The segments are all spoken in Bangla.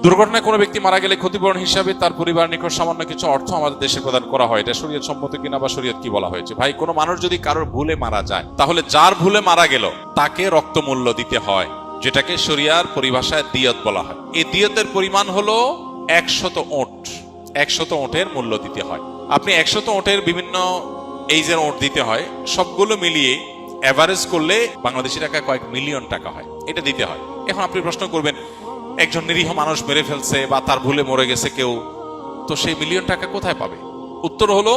দুর্ঘটনায় কোনো ব্যক্তি মারা গেলে ক্ষতিপূরণ হিসাবে তার পরিবার নিকট সামান্য কিছু অর্থ আমাদের দেশে প্রদান করা হয়, এটা শরীয়ত সম্মত কিনা বা শরীয়ত কি বলা হয়েছে? ভাই, কোনো মানুষ যদি কারোর ভুলে মারা যায়, তাহলে যার ভুলে মারা গেল তাকে রক্তমূল্য দিতে হয়, যেটাকে শরিয়ার পরিভাষায় দিয়ত বলা হয়। এই দিয়তের পরিমাণ হলো 100 ওট। 100 ওটের মূল্য দিতে হয়। আপনি 100 ওটের বিভিন্ন এইজের ওট দিতে হয়, সবগুলো মিলিয়ে এভারেজ করলে বাংলাদেশি টাকা কয়েক মিলিয়ন টাকা হয়, এটা দিতে হয়। এখন আপনি প্রশ্ন করবেন, একজন নিরীহ মানুষ মেরে ফেলছে বা তার ভুলে মরে গেছে কেউ, তো সেই মিলিয়ন টাকা কোথায় পাবে? উত্তর হলো,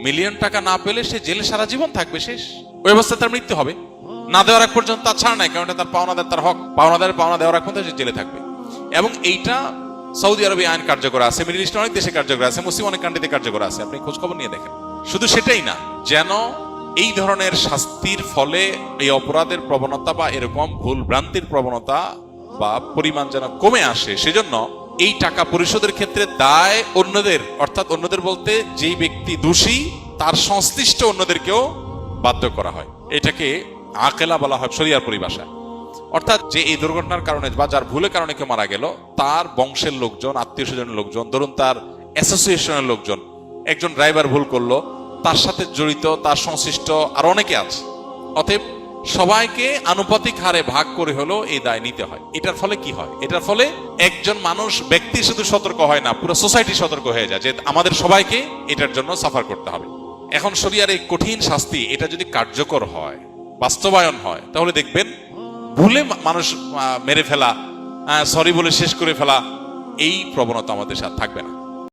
মিলিয়ন টাকা না পেলে সে জেলে সারা জীবন থাকবে, শেষ। ওই অবস্থায় তার মৃত্যু হবে। না দেওয়ার আগ পর্যন্ত তার ছাড় নাই, কারণ এটা তার পাওনাদার, তার হক। পাওনা দেওয়ার আগ পর্যন্ত সে জেলে থাকবে। এবং এইটা সৌদি আরবে আইন কার্যকর আছে, মিডল ইস্টের অনেক দেশে কার্যকর আছে, মুসলিম অনেক কান্ট্রিতে কার্যকর আছে, আপনি খোঁজ খবর নিয়ে দেখেন। শুধু সেটাই না, যেন এই ধরনের শাস্তির ফলে এই অপরাধের প্রবণতা বা এরকম ভুল ভ্রান্তির প্রবণতা বা পরিমাণ যেন কমে আসে, সেজন্য এই টাকা পরিশোধের ক্ষেত্রে দায় অন্যদের, অর্থাৎ অন্যদের বলতে যেই ব্যক্তি দোষী তার সংশ্লিষ্ট অন্যদেরকেও বাধ্য করা হয়। এটাকে আকেলা বলা হয় শরিয়ার পরিভাষায়। অর্থাৎ যে এই দুর্ঘটনার কারণে বা যার ভুলের কারণে কেউ মারা গেল, তার বংশের লোকজন, আত্মীয় স্বজনের লোকজন, ধরুন তার অ্যাসোসিয়েশনের লোকজন, একজন ড্রাইভার ভুল করলো, তার সাথে জড়িত তার সংশ্লিষ্ট আর অনেকে আছে। অতএব সবাইকে আনুপাতিক হারে ভাগ করে হলো এই দায় নিতে হয়। এটার ফলে কি হয়? এটার ফলে একজন মানুষ, ব্যক্তি শুধু সতর্ক হয় না, পুরো সোসাইটি সতর্ক হয়ে যায় যে আমাদের সবাইকে এটার জন্য সাফার করতে হবে। এখন শরিয়ার এই কঠিন শাস্তি, এটা যদি কার্যকর হয়, বাস্তবায়ন হয়, তাহলে দেখবেন ভুলে মানুষ মেরে ফেলা, সরি বলে শেষ করে ফেলা, এই প্রবণতা আমাদের সাথে থাকবে না।